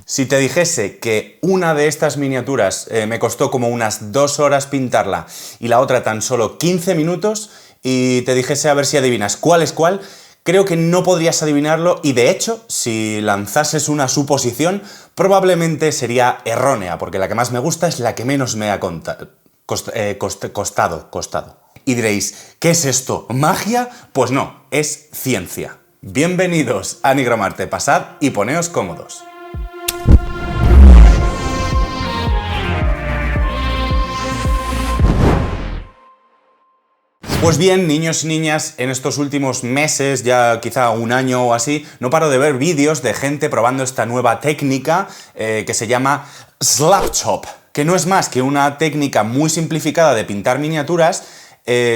Si te dijese que una de estas miniaturas me costó como unas 2 horas pintarla y la otra tan solo 15 minutos, y te dijese a ver si adivinas cuál es cuál, creo que no podrías adivinarlo y de hecho, si lanzases una suposición, probablemente sería errónea, porque la que más me gusta es la que menos me ha costado. Y diréis, ¿qué es esto? ¿Magia? Pues no, es ciencia. Bienvenidos a Nigromarte, pasad y poneos cómodos. Pues bien, niños y niñas, en estos últimos meses, ya quizá un año o así, no paro de ver vídeos de gente probando esta nueva técnica que se llama Slapchop, que no es más que una técnica muy simplificada de pintar miniaturas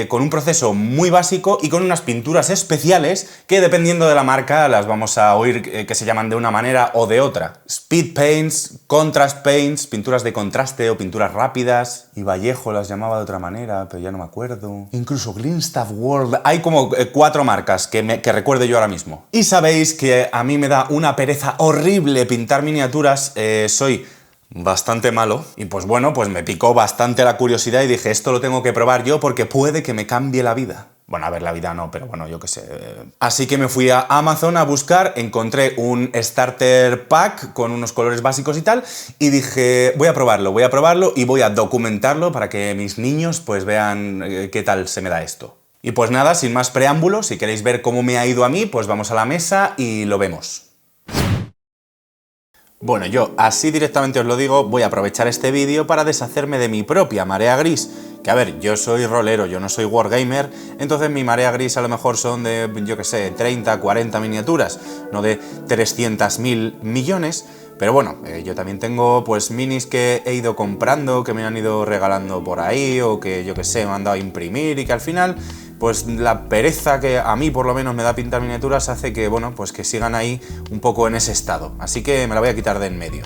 con un proceso muy básico y con unas pinturas especiales que, dependiendo de la marca, las vamos a oír que se llaman de una manera o de otra. Speed paints, contrast paints, pinturas de contraste o pinturas rápidas. Y Vallejo las llamaba de otra manera, pero ya no me acuerdo. Incluso Greenstuff World. Hay como 4 marcas que recuerde yo ahora mismo. Y sabéis que a mí me da una pereza horrible pintar miniaturas. Soy bastante malo, y pues bueno, pues me picó bastante la curiosidad y dije, esto lo tengo que probar yo porque puede que me cambie la vida. Bueno, a ver, la vida no, pero bueno, yo qué sé. Así que me fui a Amazon a buscar, encontré un starter pack con unos colores básicos y tal, y dije, voy a probarlo y voy a documentarlo para que mis niños pues vean qué tal se me da esto. Y pues nada, sin más preámbulos, si queréis ver cómo me ha ido a mí, pues vamos a la mesa y lo vemos. Bueno, yo así directamente os lo digo, voy a aprovechar este vídeo para deshacerme de mi propia marea gris. Que a ver, yo soy rolero, yo no soy wargamer, entonces mi marea gris a lo mejor son de, yo que sé, 30, 40 miniaturas, no de 300.000 millones. Pero bueno, yo también tengo pues minis que he ido comprando, que me han ido regalando por ahí, o que yo que sé, me han dado a imprimir y que al final, pues la pereza que a mí por lo menos me da pintar miniaturas hace que, bueno, pues que sigan ahí un poco en ese estado. Así que me la voy a quitar de en medio.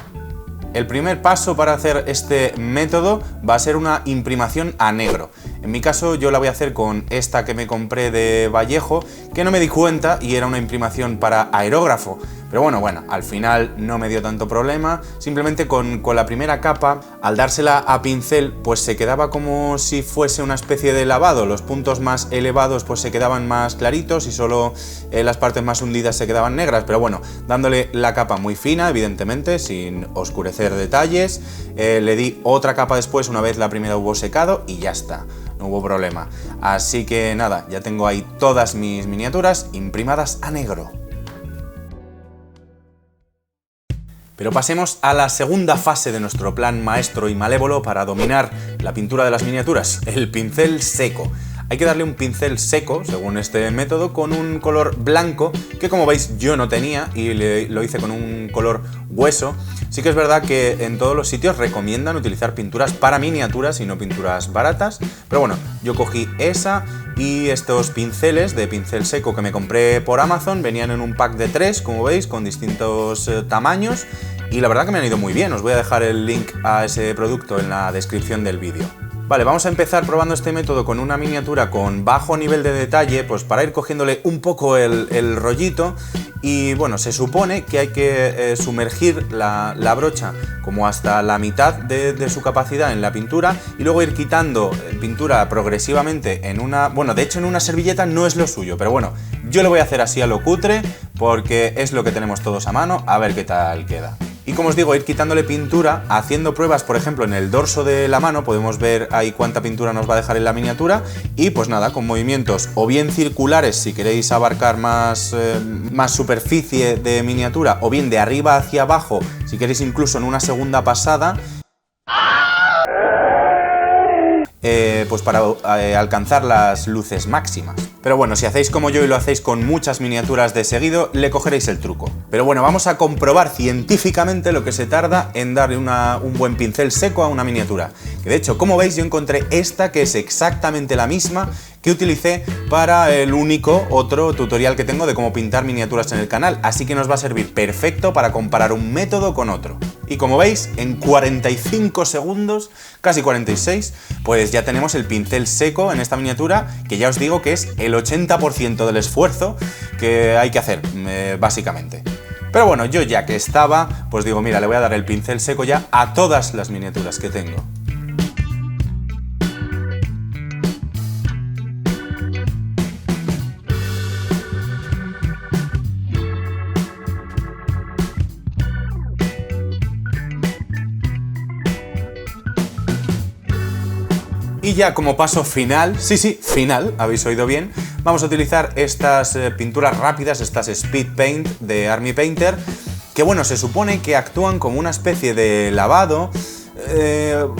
El primer paso para hacer este método va a ser una imprimación a negro. En mi caso yo la voy a hacer con esta que me compré de Vallejo, que no me di cuenta y era una imprimación para aerógrafo. Pero bueno, al final no me dio tanto problema, simplemente con la primera capa, al dársela a pincel, pues se quedaba como si fuese una especie de lavado, los puntos más elevados pues se quedaban más claritos y solo las partes más hundidas se quedaban negras, pero bueno, dándole la capa muy fina, evidentemente, sin oscurecer detalles, le di otra capa después una vez la primera hubo secado y ya está, no hubo problema. Así que nada, ya tengo ahí todas mis miniaturas imprimadas a negro. Pero pasemos a la segunda fase de nuestro plan maestro y malévolo para dominar la pintura de las miniaturas, el pincel seco. Hay que darle un pincel seco, según este método, con un color blanco, que como veis yo no tenía y lo hice con un color hueso. Sí que es verdad que en todos los sitios recomiendan utilizar pinturas para miniaturas y no pinturas baratas, pero bueno, yo cogí esa y estos pinceles de pincel seco que me compré por Amazon venían en un pack de 3, como veis, con distintos tamaños, y la verdad que me han ido muy bien. Os voy a dejar el link a ese producto en la descripción del vídeo. Vale, vamos a empezar probando este método con una miniatura con bajo nivel de detalle, pues para ir cogiéndole un poco el rollito. Y bueno, se supone que hay que sumergir la brocha como hasta la mitad de su capacidad en la pintura y luego ir quitando pintura progresivamente en una... Bueno, de hecho en una servilleta no es lo suyo, pero bueno, yo lo voy a hacer así a lo cutre porque es lo que tenemos todos a mano, a ver qué tal queda. Y como os digo, ir quitándole pintura, haciendo pruebas, por ejemplo, en el dorso de la mano, podemos ver ahí cuánta pintura nos va a dejar en la miniatura, y pues nada, con movimientos o bien circulares si queréis abarcar más superficie de miniatura, o bien de arriba hacia abajo si queréis incluso en una segunda pasada, pues para alcanzar las luces máximas. Pero bueno, si hacéis como yo y lo hacéis con muchas miniaturas de seguido, le cogeréis el truco. Pero bueno, vamos a comprobar científicamente lo que se tarda en darle un buen pincel seco a una miniatura. Que de hecho, como veis, yo encontré esta que es exactamente la misma que utilicé para el único otro tutorial que tengo de cómo pintar miniaturas en el canal, así que nos va a servir perfecto para comparar un método con otro. Y como veis, en 45 segundos, casi 46, pues ya tenemos el pincel seco en esta miniatura, que ya os digo que es el 80% del esfuerzo que hay que hacer, básicamente. Pero bueno, yo ya que estaba, pues digo, mira, le voy a dar el pincel seco ya a todas las miniaturas que tengo. Y ya como paso final, sí, final, habéis oído bien, vamos a utilizar estas pinturas rápidas, estas Speed Paint de Army Painter, que bueno, se supone que actúan como una especie de lavado,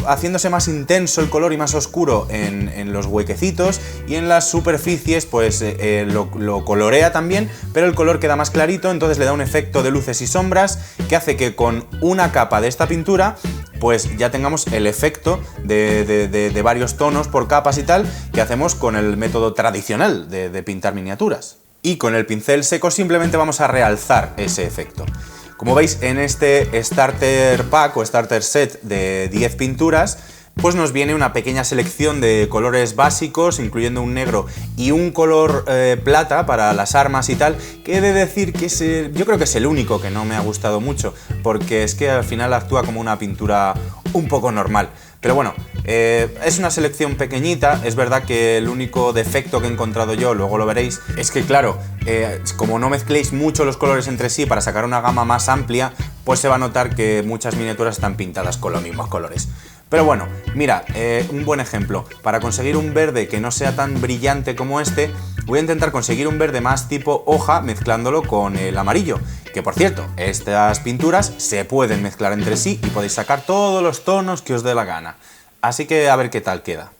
haciéndose más intenso el color y más oscuro en los huequecitos, y en las superficies pues lo colorea también, pero el color queda más clarito, entonces le da un efecto de luces y sombras que hace que con una capa de esta pintura pues ya tengamos el efecto de varios tonos por capas y tal, que hacemos con el método tradicional de pintar miniaturas. Y con el pincel seco simplemente vamos a realzar ese efecto. Como veis, en este Starter Pack o Starter Set de 10 pinturas, pues nos viene una pequeña selección de colores básicos, incluyendo un negro y un color plata para las armas y tal, que he de decir que yo creo que es el único que no me ha gustado mucho, porque es que al final actúa como una pintura un poco normal. Pero bueno, es una selección pequeñita, es verdad que el único defecto que he encontrado yo, luego lo veréis, es que claro, como no mezcléis mucho los colores entre sí para sacar una gama más amplia, pues se va a notar que muchas miniaturas están pintadas con los mismos colores. Pero bueno, mira, un buen ejemplo. Para conseguir un verde que no sea tan brillante como este, voy a intentar conseguir un verde más tipo hoja mezclándolo con el amarillo. Que por cierto, estas pinturas se pueden mezclar entre sí y podéis sacar todos los tonos que os dé la gana. Así que a ver qué tal queda.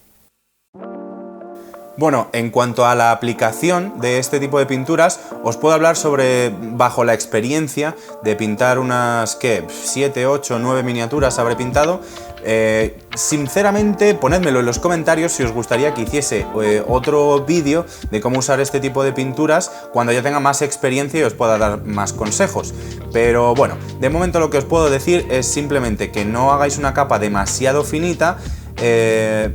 Bueno, en cuanto a la aplicación de este tipo de pinturas, os puedo hablar sobre, bajo la experiencia de pintar unas, ¿qué? 7, 8, 9 miniaturas habré pintado. Sinceramente, ponedmelo en los comentarios si os gustaría que hiciese otro vídeo de cómo usar este tipo de pinturas cuando ya tenga más experiencia y os pueda dar más consejos. Pero bueno, de momento lo que os puedo decir es simplemente que no hagáis una capa demasiado finita,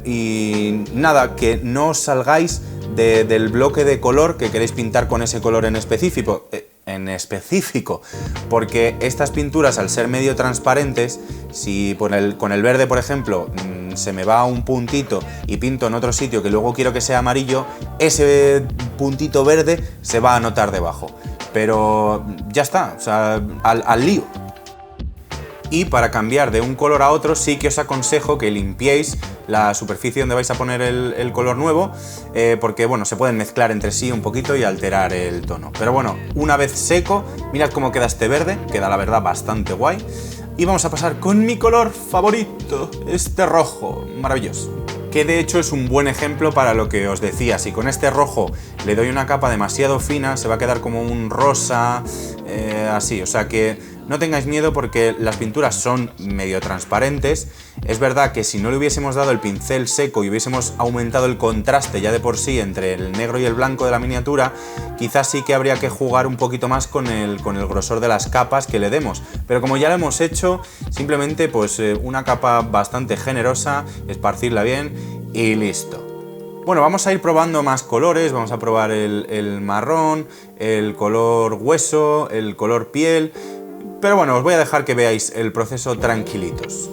y nada, que no os salgáis del bloque de color que queréis pintar con ese color en específico, porque estas pinturas, al ser medio transparentes, si con el verde, por ejemplo, se me va un puntito y pinto en otro sitio que luego quiero que sea amarillo, ese puntito verde se va a notar debajo. Pero ya está, o sea, al lío. Y para cambiar de un color a otro sí que os aconsejo que limpiéis la superficie donde vais a poner el color nuevo, porque bueno, se pueden mezclar entre sí un poquito y alterar el tono. Pero bueno, una vez seco, mirad cómo queda este verde, queda la verdad bastante guay. Y vamos a pasar con mi color favorito, este rojo, maravilloso. Que de hecho es un buen ejemplo para lo que os decía. Si con este rojo le doy una capa demasiado fina, se va a quedar como un rosa, así, o sea que no tengáis miedo porque las pinturas son medio transparentes. Es verdad que si no le hubiésemos dado el pincel seco y hubiésemos aumentado el contraste ya de por sí entre el negro y el blanco de la miniatura, quizás sí que habría que jugar un poquito más con el grosor de las capas que le demos. Pero como ya lo hemos hecho, simplemente pues una capa bastante generosa, esparcirla bien y listo. Bueno, vamos a ir probando más colores, vamos a probar el marrón, el color hueso, el color piel. Pero bueno, os voy a dejar que veáis el proceso tranquilitos.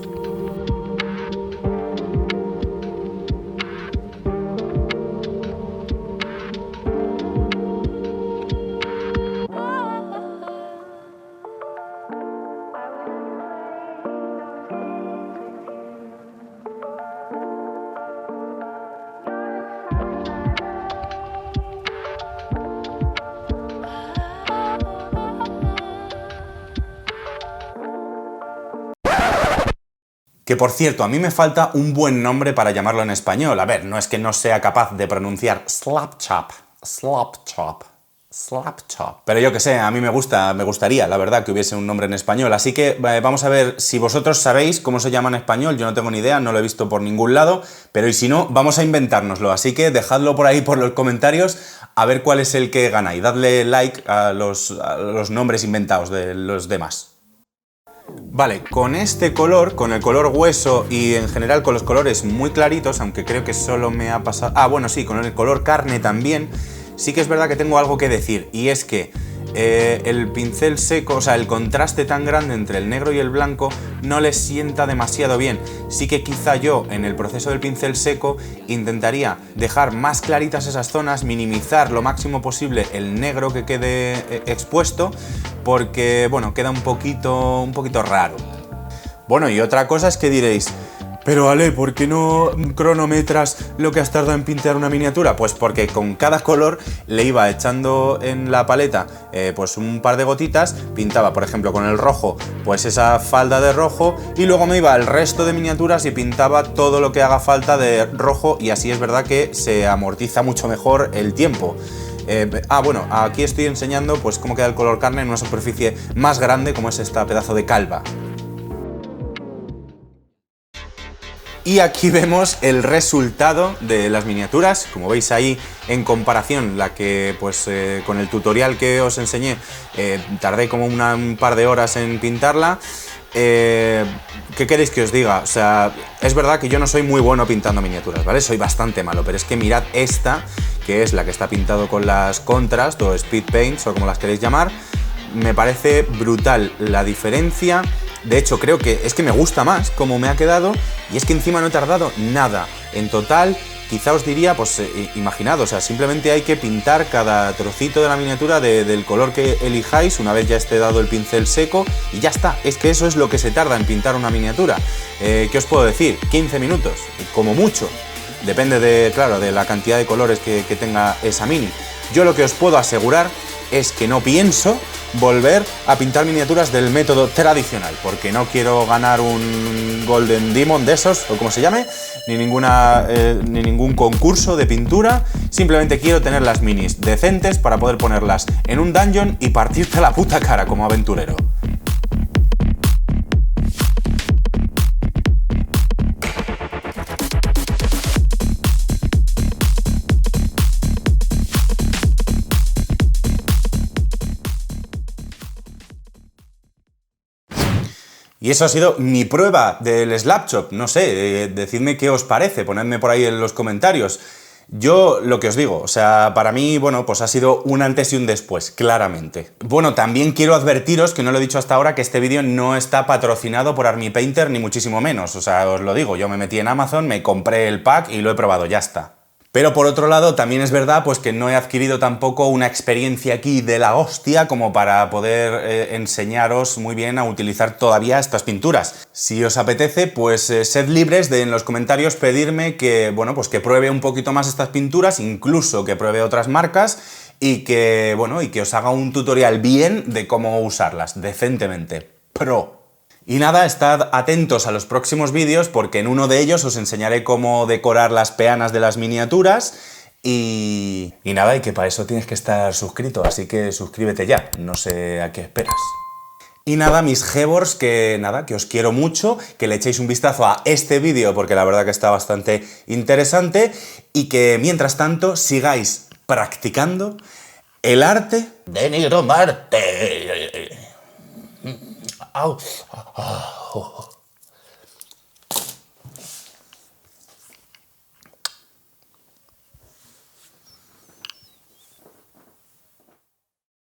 Que por cierto, a mí me falta un buen nombre para llamarlo en español. A ver, no es que no sea capaz de pronunciar Slapchop. Pero yo que sé, a mí me gustaría, la verdad, que hubiese un nombre en español. Así que vamos a ver si vosotros sabéis cómo se llama en español. Yo no tengo ni idea, no lo he visto por ningún lado. Pero y si no, vamos a inventárnoslo. Así que dejadlo por ahí por los comentarios a ver cuál es el que gana. Y dadle like a los nombres inventados de los demás. Vale, con este color, con el color hueso y en general con los colores muy claritos, aunque creo que solo me ha pasado... Ah, bueno, sí, con el color carne también, sí que es verdad que tengo algo que decir, y es que el pincel seco, o sea, el contraste tan grande entre el negro y el blanco no les sienta demasiado bien. Sí que quizá yo en el proceso del pincel seco intentaría dejar más claritas esas zonas, minimizar lo máximo posible el negro que quede expuesto, porque bueno, queda un poquito raro. Bueno, y otra cosa es que diréis: pero Ale, ¿por qué no cronometras lo que has tardado en pintar una miniatura? Pues porque con cada color le iba echando en la paleta pues un par de gotitas, pintaba por ejemplo con el rojo pues esa falda de rojo y luego me iba al resto de miniaturas y pintaba todo lo que haga falta de rojo, y así es verdad que se amortiza mucho mejor el tiempo. Bueno, aquí estoy enseñando pues cómo queda el color carne en una superficie más grande como es esta pedazo de calva. Y aquí vemos el resultado de las miniaturas. Como veis ahí, en comparación, la que pues con el tutorial que os enseñé tardé como un par de horas en pintarla. ¿Qué queréis que os diga? O sea, es verdad que yo no soy muy bueno pintando miniaturas, ¿vale? Soy bastante malo, pero es que mirad esta, que es la que está pintado con las Contrast o Speed Paints o como las queréis llamar. Me parece brutal la diferencia. De hecho, creo que es que me gusta más cómo me ha quedado, y es que encima no he tardado nada. En total, quizá os diría, pues imaginad, o sea, simplemente hay que pintar cada trocito de la miniatura del color que elijáis, una vez ya esté dado el pincel seco, y ya está. Es que eso es lo que se tarda en pintar una miniatura. ¿Qué os puedo decir? 15 minutos, como mucho. Depende de, claro, de la cantidad de colores que tenga esa mini. Yo lo que os puedo asegurar es que no pienso volver a pintar miniaturas del método tradicional, porque no quiero ganar un Golden Demon de esos, o como se llame, ni ningún concurso de pintura. Simplemente quiero tener las minis decentes para poder ponerlas en un dungeon y partirte la puta cara como aventurero. Y eso ha sido mi prueba del Slapshot. No sé, decidme qué os parece, ponedme por ahí en los comentarios. Yo lo que os digo, o sea, para mí, bueno, pues ha sido un antes y un después, claramente. Bueno, también quiero advertiros, que no lo he dicho hasta ahora, que este vídeo no está patrocinado por Army Painter, ni muchísimo menos. O sea, os lo digo, yo me metí en Amazon, me compré el pack y lo he probado, ya está. Pero por otro lado, también es verdad pues que no he adquirido tampoco una experiencia aquí de la hostia como para poder enseñaros muy bien a utilizar todavía estas pinturas. Si os apetece, pues sed libres de en los comentarios pedirme que, bueno, pues que pruebe un poquito más estas pinturas, incluso que pruebe otras marcas y que, bueno, y que os haga un tutorial bien de cómo usarlas, decentemente. Pro. Y nada, estad atentos a los próximos vídeos porque en uno de ellos os enseñaré cómo decorar las peanas de las miniaturas y nada, y que para eso tienes que estar suscrito, así que suscríbete ya, no sé a qué esperas. Y nada, mis Gebors, que nada, que os quiero mucho, que le echéis un vistazo a este vídeo porque la verdad que está bastante interesante y que mientras tanto sigáis practicando el arte de nigromarte. Au.